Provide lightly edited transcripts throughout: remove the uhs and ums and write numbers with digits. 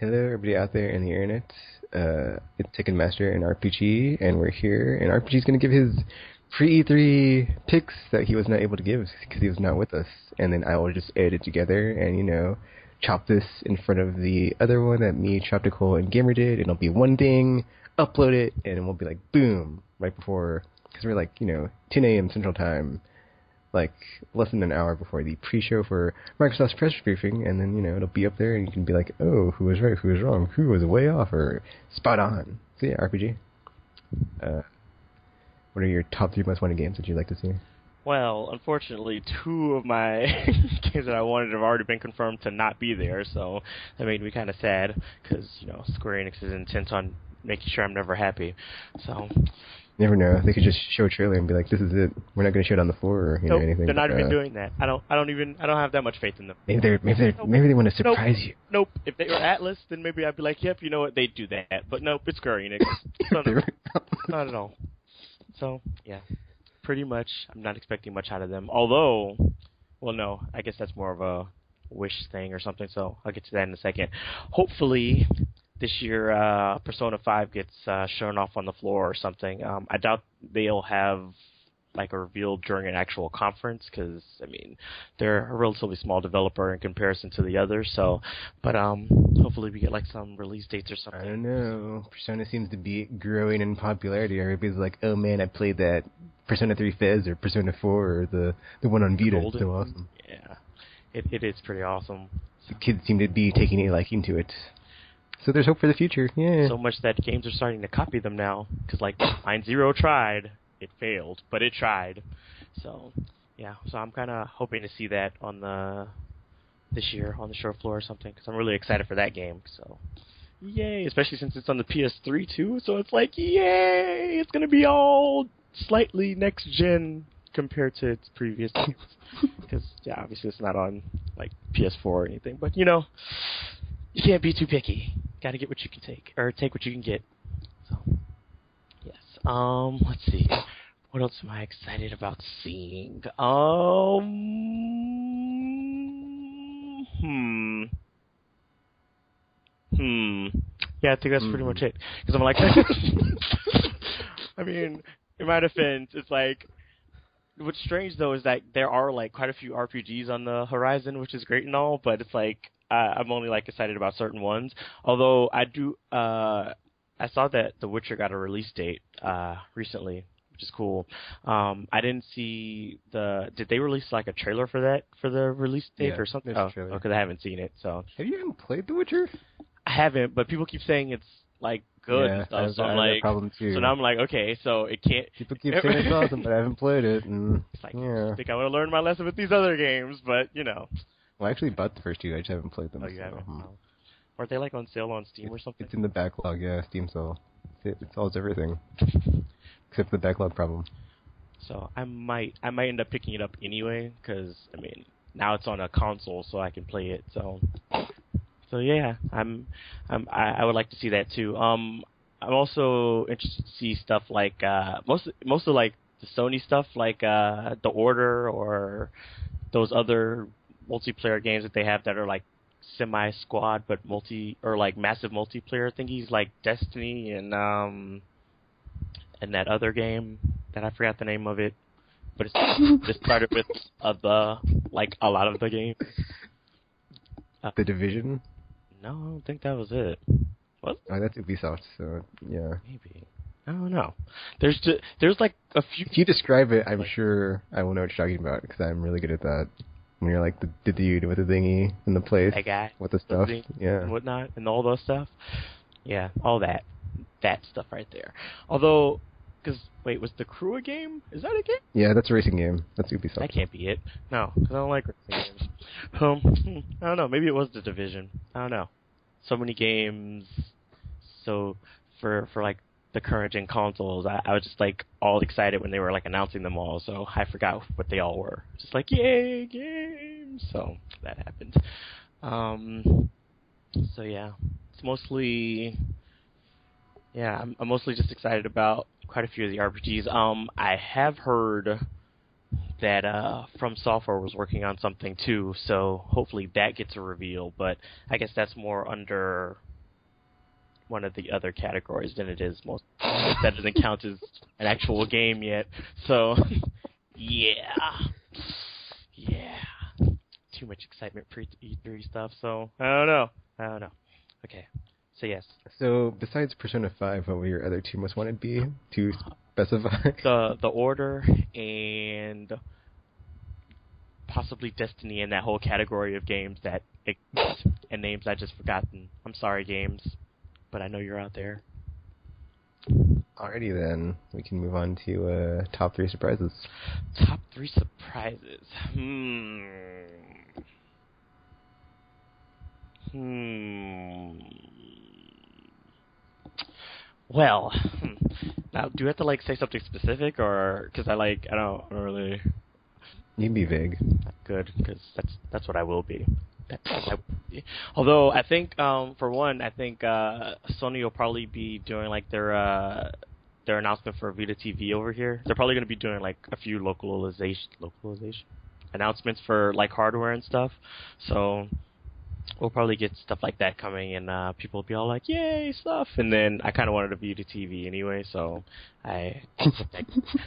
Hello, everybody out there in the internet. It's Tekken Master and RPG, and we're here. And RPG's going to give his pre-E3 picks that he was not able to give because he was not with us. And then I will just edit it together and, chop this in front of the other one that me, Choptical, and Gamer did. And it'll be one thing, upload it, and we'll be like, boom, right before, because we're like, 10 a.m. Central Time, like less than an hour before the pre-show for Microsoft's press briefing, and then, it'll be up there and you can be like, oh, who was right, who was wrong, who was way off, or spot on. So yeah, RPG. What are your top 3 most wanted games that you'd like to see? Well, unfortunately, 2 of my games that I wanted have already been confirmed to not be there, so that made me kind of sad, because, Square Enix is intent on making sure I'm never happy, so... Never know. They could just show a trailer and be like, "This is it. We're not going to show it on the floor or nope, anything." They're not even doing that. I don't have that much faith in them. Maybe they want to surprise you. Nope. If they were Atlas, then maybe I'd be like, "Yep, you know what? They'd do that." But nope, it's Square Enix. So, no, not at all. So yeah, pretty much, I'm not expecting much out of them. Although, well, no, I guess that's more of a wish thing or something. So I'll get to that in a second. Hopefully, this year, Persona 5 gets shown off on the floor or something. I doubt they'll have like a reveal during an actual conference because, they're a relatively small developer in comparison to the others. So, but hopefully we get like some release dates or something. I don't know. Persona seems to be growing in popularity. Everybody's like, oh man, I played that Persona 3 FES or Persona 4 or the one on Vita. It's so awesome. Yeah, it is pretty awesome. So kids seem to be taking a liking to it. So there's hope for the future, yeah. So much that games are starting to copy them now. Because, like, Line Zero tried. It failed, but it tried. So, yeah. So I'm kind of hoping to see that on this year on the show floor or something. Because I'm really excited for that game. So, yay. Especially since it's on the PS3, too. So it's like, yay. It's going to be all slightly next-gen compared to its previous games. Because, yeah, obviously it's not on, like, PS4 or anything. But, you can't be too picky. Got to get what you can take, or take what you can get. So, yes. Let's see. What else am I excited about seeing? Yeah, I think that's pretty much it. Because I'm like, in my defense, it's like, what's strange though is that there are like quite a few RPGs on the horizon, which is great and all, but it's like I'm only like excited about certain ones. Although I saw that The Witcher got a release date recently, which is cool. I didn't see did they release like a trailer for that for the release date or something? Oh, because I haven't seen it. So have you even played The Witcher? I haven't, but people keep saying it's like good and stuff. So I'm like, problem too. So now I'm like, okay, so it can't. People keep saying it's awesome, but I haven't played it. And, it's like, I think I want to learn my lesson with these other games, but Well, I actually bought the first 2. I just haven't played them. Oh, you haven't? No. Aren't they like on sale on Steam or something? It's in the backlog, yeah. Steam sale. It solves everything, except the backlog problem. So I might end up picking it up anyway, because now it's on a console, so I can play it. So yeah, I would like to see that too. I'm also interested to see stuff like most of like the Sony stuff, like The Order or those other multiplayer games that they have that are like semi-squad but like massive multiplayer thingies, like Destiny and that other game that I forgot the name of it, but it started with a lot of the games. The Division? No, I don't think that was it. What? Oh, that's Ubisoft, so yeah. Maybe. I don't know. There's like a few... If you describe it, I'm sure I will know what you're talking about, because I'm really good at that. When you're like the dude with the thingy in the place. That guy. With the stuff. Yeah. And whatnot, and all those stuff. Yeah, all that. That stuff right there. Although, because, wait, was The Crew a game? Is that a game? Yeah, that's a racing game. That's Ubisoft. That can't be it. No, because I don't like racing games. I don't know. Maybe it was The Division. I don't know. So many games. So, for like, the current gen consoles, I was just like all excited when they were like announcing them all, so I forgot what they all were. Just like, yay, games! So that happened. So yeah, it's mostly, I'm mostly just excited about quite a few of the RPGs. I have heard that From Software was working on something too, so hopefully that gets a reveal, but I guess that's more under one of the other categories than it is most. That doesn't count as an actual game yet. So, yeah. Too much excitement pre-E3 stuff, so I don't know. Okay, so yes. So, besides Persona 5, what will your other two most wanted be to specify? The Order and possibly Destiny in that whole category of games that and names I just forgotten. I'm sorry, games, but I know you're out there. Alrighty then, we can move on to top 3 surprises. Top 3 surprises. Well, now do you have to like say something specific, or because I don't really. You can be vague. Good, because that's what I will be. Although I think, for one, I think Sony will probably be doing like their announcement for Vita TV over here. They're probably going to be doing like a few localization announcements for like hardware and stuff. So we'll probably get stuff like that coming, and people will be all like, "Yay, stuff!" And then I kind of wanted a Vita TV anyway, so so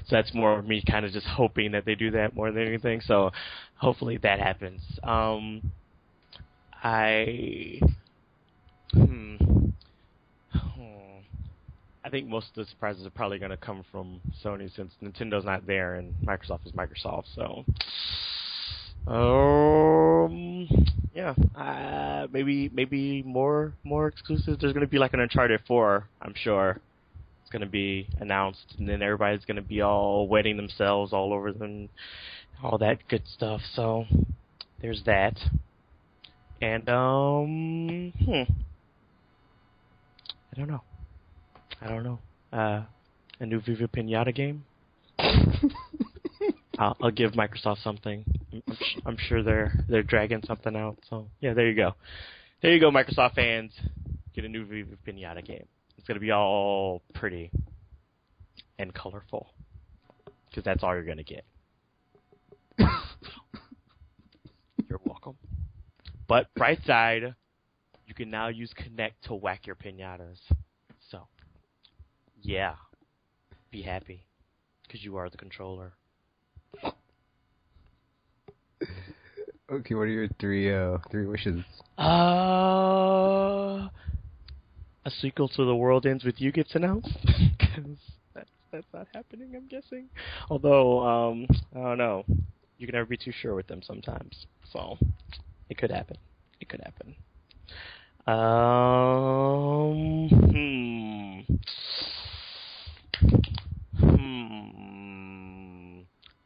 that's more of me kind of just hoping that they do that more than anything. So hopefully that happens. I think most of the surprises are probably going to come from Sony since Nintendo's not there and Microsoft is Microsoft. So, maybe more exclusives. There's going to be like an Uncharted 4, I'm sure. It's going to be announced, and then everybody's going to be all wetting themselves all over them, all that good stuff. So, there's that. And, I don't know. A new Viva Pinata game? I'll give Microsoft something. I'm sure they're dragging something out. So, yeah, there you go. There you go, Microsoft fans. Get a new Viva Pinata game. It's going to be all pretty and colorful. Because that's all you're going to get. You're welcome. But bright side, you can now use Kinect to whack your pinatas. So, yeah, be happy, because you are the controller. Okay, what are your three wishes? A sequel to The World Ends With You gets announced, because that's not happening, I'm guessing. Although, I don't know. You can never be too sure with them sometimes. So, it could happen.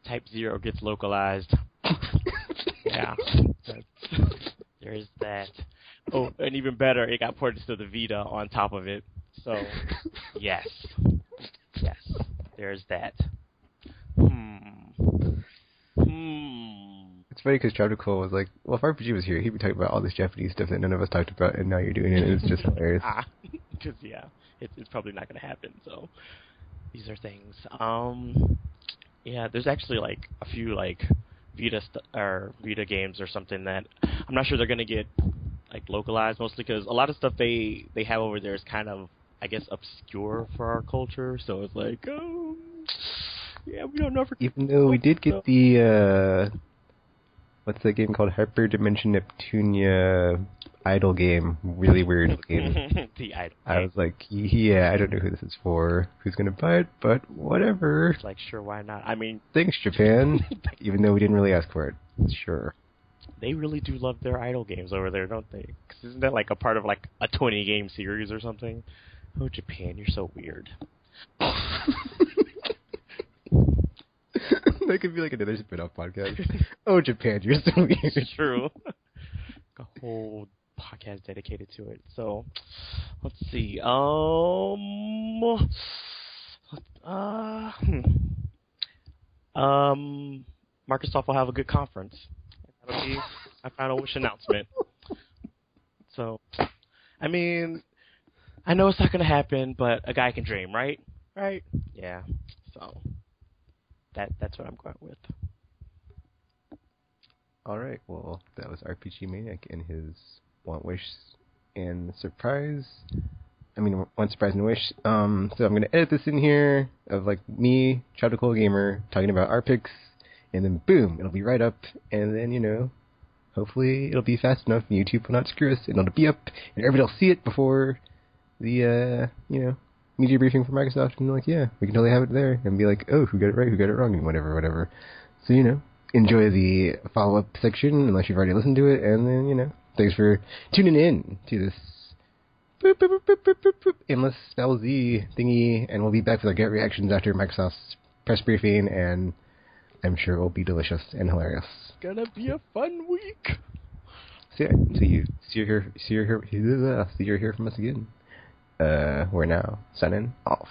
Type 0 gets localized. Yeah. There's that. Oh, and even better, it got ported to the Vita on top of it. So, yes. There's that. It's funny because Tropical was like, well, if RPG was here, he'd be talking about all this Japanese stuff that none of us talked about, and now you're doing it, and it's just hilarious. Because, yeah, it's probably not going to happen, so these are things. Yeah, there's actually, like, a few, like, Vita games or something that I'm not sure they're going to get, like, localized, mostly because a lot of stuff they have over there is kind of, I guess, obscure for our culture, so it's like, yeah, we don't know. Even though we did get the, what's that game called? Hyperdimension Neptunia idle game. Really weird game. The idle I was like, yeah, I don't know who this is for, who's going to buy it, but whatever. It's like, sure, why not? I mean... Thanks, Japan. Even though we didn't really ask for it. Sure. They really do love their idle games over there, don't they? 'Cause isn't that like a part of like a 20-game series or something? Oh, Japan, you're so weird. That could be like another spin-off podcast. Oh, Japan, you're so weird. It's true. A whole podcast dedicated to it. So, let's see. Microsoft will have a good conference. That'll be my final wish announcement. So, I mean, I know it's not going to happen, but a guy can dream, right? Right? Yeah. So, that's what I'm going with. All right, well, that was RPG Maniac and his want, wish, and surprise. one surprise and wish. So I'm going to edit this in here of like me, Tropical Gamer, talking about our picks, and then boom, it'll be right up, and then, hopefully it'll be fast enough and YouTube will not screw us, and it'll be up, and everybody will see it before the, media briefing from Microsoft, and like, yeah, we can totally have it there, and be like, oh, who got it right, who got it wrong, and whatever. So, enjoy the follow-up section, unless you've already listened to it, and then, thanks for tuning in to this Aimless Spell Z thingy, and we'll be back with our get reactions after Microsoft's press briefing, and I'm sure it will be delicious and hilarious. Gonna be a fun week. So yeah, you're here from us again. We're now signing off.